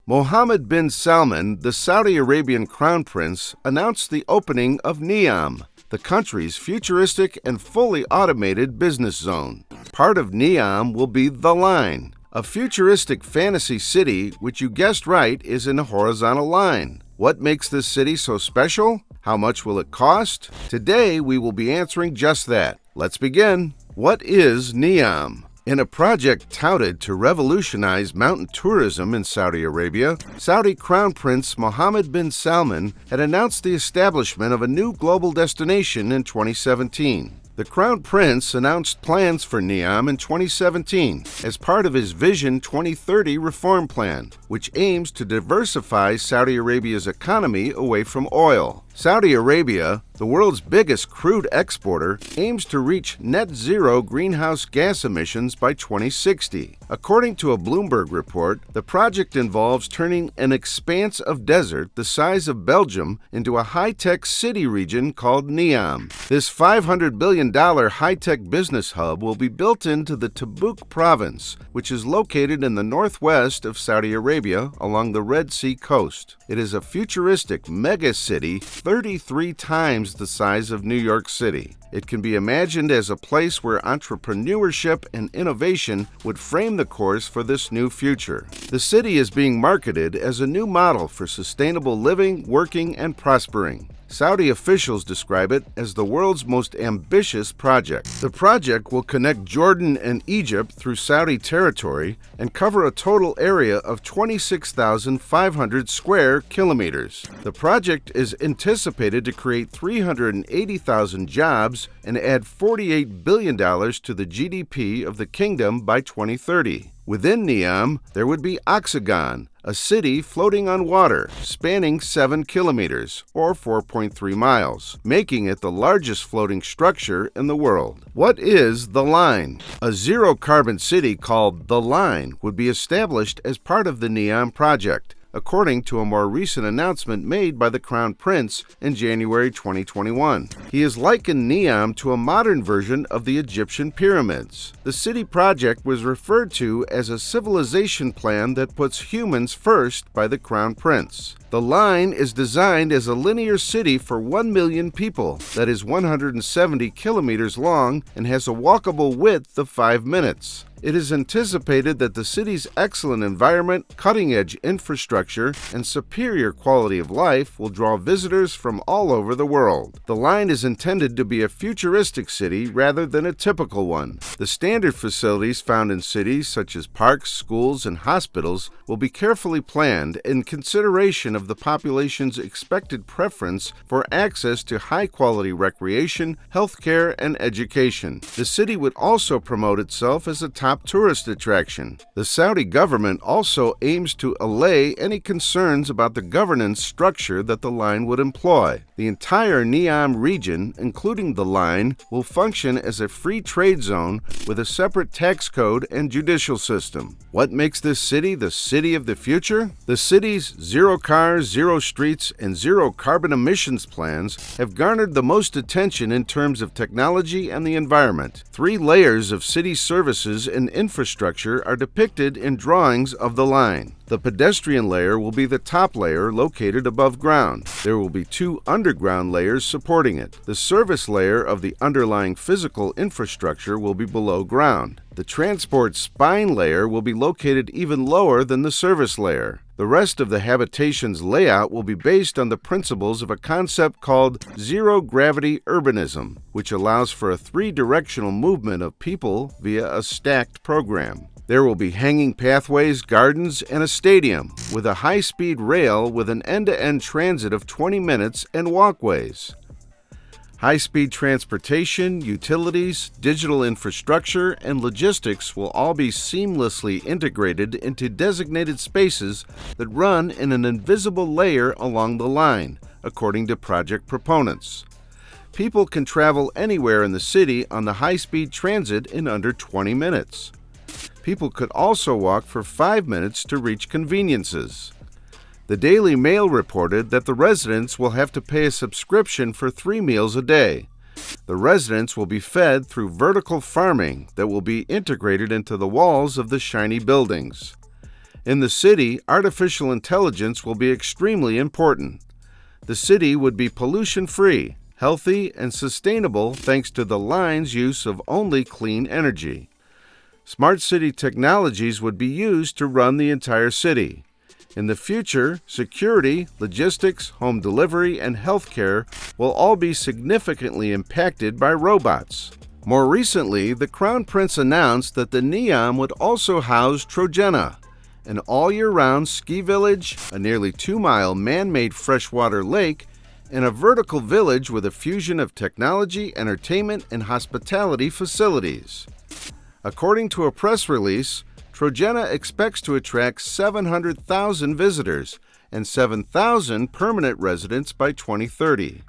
Mohammed bin Salman, the Saudi Arabian crown prince, announced the opening of NEOM, the country's futuristic and fully automated business zone. Part of NEOM will be The Line, a futuristic fantasy city which you guessed right is in a horizontal line. What makes this city so special? How much will it cost? Today we will be answering just that. Let's begin. What is NEOM? In a project touted to revolutionize mountain tourism in Saudi Arabia, Saudi Crown Prince Mohammed bin Salman had announced the establishment of a new global destination in 2017. The Crown Prince announced plans for NEOM in 2017 as part of his Vision 2030 reform plan, which aims to diversify Saudi Arabia's economy away from oil. Saudi Arabia, the world's biggest crude exporter, aims to reach net zero greenhouse gas emissions by 2060. According to a Bloomberg report, the project involves turning an expanse of desert the size of Belgium into a high-tech city region called NEOM. This $500 billion high-tech business hub will be built into the Tabuk province, which is located in the northwest of Saudi Arabia along the Red Sea coast. It is a futuristic mega-city 33 times the size of New York City. It can be imagined as a place where entrepreneurship and innovation would frame the course for this new future. The city is being marketed as a new model for sustainable living, working, and prospering. Saudi officials describe it as the world's most ambitious project. The project will connect Jordan and Egypt through Saudi territory and cover a total area of 26,500 square kilometers. The project is anticipated to create 380,000 jobs and add $48 billion to the GDP of the kingdom by 2030. Within NEOM, there would be Oxagon, a city floating on water, spanning 7 kilometers, or 4.3 miles, making it the largest floating structure in the world. What is The Line? A zero-carbon city called The Line would be established as part of the NEOM project, according to a more recent announcement made by the Crown Prince in January 2021. He has likened NEOM to a modern version of the Egyptian pyramids. The city project was referred to as a civilization plan that puts humans first by the Crown Prince. The Line is designed as a linear city for 1 million people that is 170 kilometers long and has a walkable width of 5 minutes. It is anticipated that the city's excellent environment, cutting-edge infrastructure, and superior quality of life will draw visitors from all over the world. The Line is intended to be a futuristic city rather than a typical one. The standard facilities found in cities such as parks, schools, and hospitals will be carefully planned in consideration of the population's expected preference for access to high-quality recreation, healthcare, and education. The city would also promote itself as a top tourist attraction. The Saudi government also aims to allay any concerns about the governance structure that the Line would employ. The entire NEOM region, including the Line, will function as a free trade zone with a separate tax code and judicial system. What makes this city the city of the future? The city's zero cars, zero streets, and zero carbon emissions plans have garnered the most attention in terms of technology and the environment. 3 layers of city services and infrastructure are depicted in drawings of the Line. The pedestrian layer will be the top layer located above ground. There will be 2 underground layers supporting it. The service layer of the underlying physical infrastructure will be below ground. The transport spine layer will be located even lower than the service layer. The rest of the habitation's layout will be based on the principles of a concept called zero-gravity urbanism, which allows for a 3-directional movement of people via a stacked program. There will be hanging pathways, gardens, and a stadium, with a high-speed rail with an end-to-end transit of 20 minutes and walkways. High-speed transportation, utilities, digital infrastructure, and logistics will all be seamlessly integrated into designated spaces that run in an invisible layer along the line, according to project proponents. People can travel anywhere in the city on the high-speed transit in under 20 minutes. People could also walk for 5 minutes to reach conveniences. The Daily Mail reported that the residents will have to pay a subscription for 3 meals a day. The residents will be fed through vertical farming that will be integrated into the walls of the shiny buildings. In the city, artificial intelligence will be extremely important. The city would be pollution-free, healthy, and sustainable thanks to the line's use of only clean energy. Smart city technologies would be used to run the entire city. In the future, security, logistics, home delivery, and healthcare will all be significantly impacted by robots. More recently, the Crown Prince announced that the NEOM would also house Trojena, an all-year-round ski village, a nearly 2-mile man-made freshwater lake, and a vertical village with a fusion of technology, entertainment, and hospitality facilities. According to a press release, Trojena expects to attract 700,000 visitors and 7,000 permanent residents by 2030.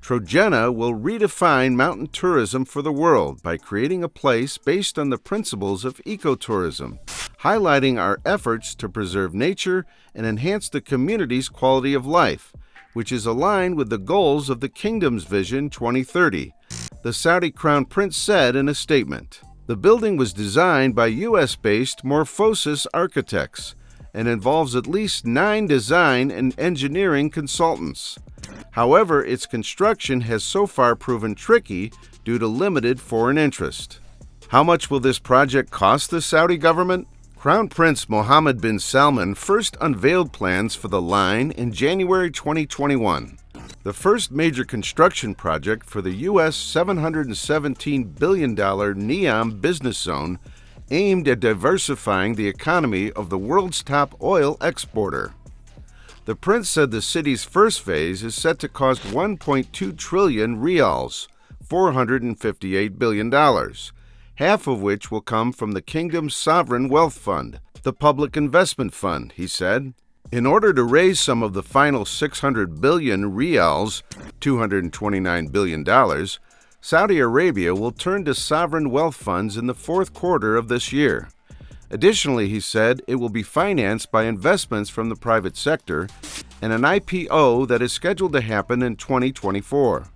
Trojena will redefine mountain tourism for the world by creating a place based on the principles of ecotourism, highlighting our efforts to preserve nature and enhance the community's quality of life, which is aligned with the goals of the Kingdom's Vision 2030, the Saudi Crown Prince said in a statement. The building was designed by U.S.-based Morphosis architects and involves at least 9 design and engineering consultants. However, its construction has so far proven tricky due to limited foreign interest. How much will this project cost the Saudi government? Crown Prince Mohammed bin Salman first unveiled plans for the line in January 2021. The first major construction project for the U.S. $717 billion NEOM business zone aimed at diversifying the economy of the world's top oil exporter. The prince said the city's first phase is set to cost 1.2 trillion rials, $458 billion, half of which will come from the kingdom's sovereign wealth fund, the Public Investment Fund, he said. In order to raise some of the final 600 billion rials, $229 billion, Saudi Arabia will turn to sovereign wealth funds in the fourth quarter of this year. Additionally, he said, it will be financed by investments from the private sector and an IPO that is scheduled to happen in 2024.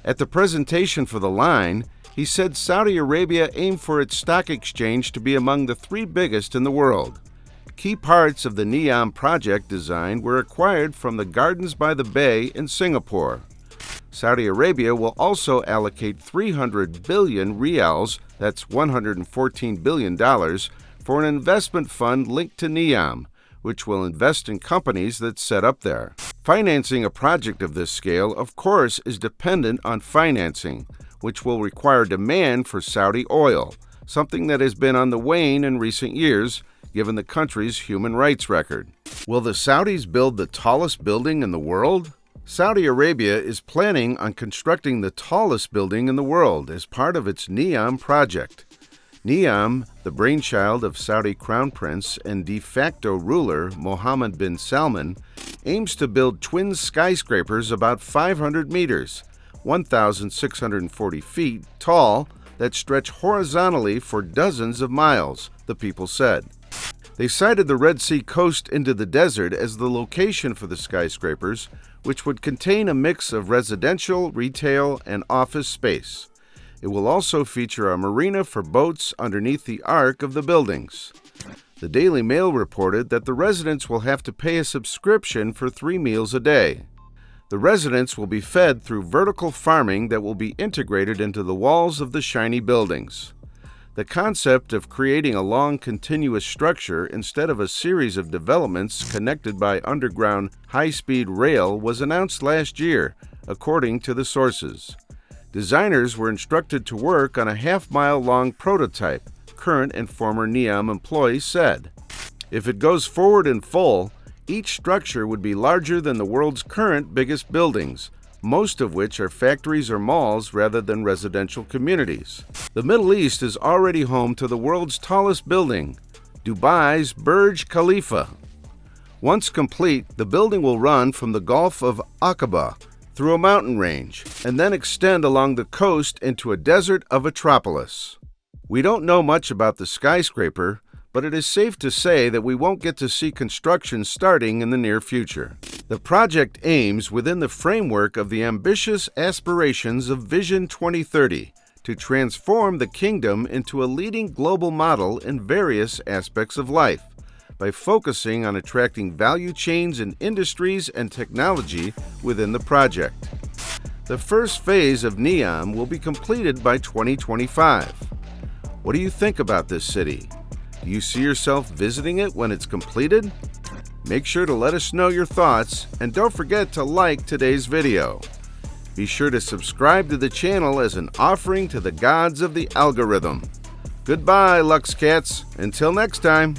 At the presentation for the line, he said Saudi Arabia aimed for its stock exchange to be among the 3 biggest in the world. Key parts of the NEOM project design were acquired from the Gardens by the Bay in Singapore. Saudi Arabia will also allocate 300 billion rials, that's $114 billion, for an investment fund linked to NEOM, which will invest in companies that set up there. Financing a project of this scale, of course, is dependent on financing, which will require demand for Saudi oil, something that has been on the wane in recent years, given the country's human rights record. Will the Saudis build the tallest building in the world? Saudi Arabia is planning on constructing the tallest building in the world as part of its NEOM project. NEOM, the brainchild of Saudi Crown Prince and de facto ruler Mohammed bin Salman, aims to build twin skyscrapers about 500 meters, 1,640 feet tall, that stretch horizontally for dozens of miles, the people said. They cited the Red Sea coast into the desert as the location for the skyscrapers, which would contain a mix of residential, retail, and office space. It will also feature a marina for boats underneath the arc of the buildings. The Daily Mail reported that the residents will have to pay a subscription for 3 meals a day. The residents will be fed through vertical farming that will be integrated into the walls of the shiny buildings. The concept of creating a long continuous structure instead of a series of developments connected by underground high-speed rail was announced last year, according to the sources. Designers were instructed to work on a half-mile-long prototype, current and former NEOM employees said. If it goes forward in full, each structure would be larger than the world's current biggest buildings, most of which are factories or malls rather than residential communities. The Middle East is already home to the world's tallest building, Dubai's Burj Khalifa. Once complete, the building will run from the Gulf of Aqaba through a mountain range and then extend along the coast into a desert of metropolis. We don't know much about the skyscraper, but it is safe to say that we won't get to see construction starting in the near future. The project aims within the framework of the ambitious aspirations of Vision 2030 to transform the kingdom into a leading global model in various aspects of life, by focusing on attracting value chains in industries and technology within the project. The first phase of NEOM will be completed by 2025. What do you think about this city? Do you see yourself visiting it when it's completed? Make sure to let us know your thoughts, and don't forget to like today's video. Be sure to subscribe to the channel as an offering to the gods of the algorithm. Goodbye, Lux Cats. Until next time.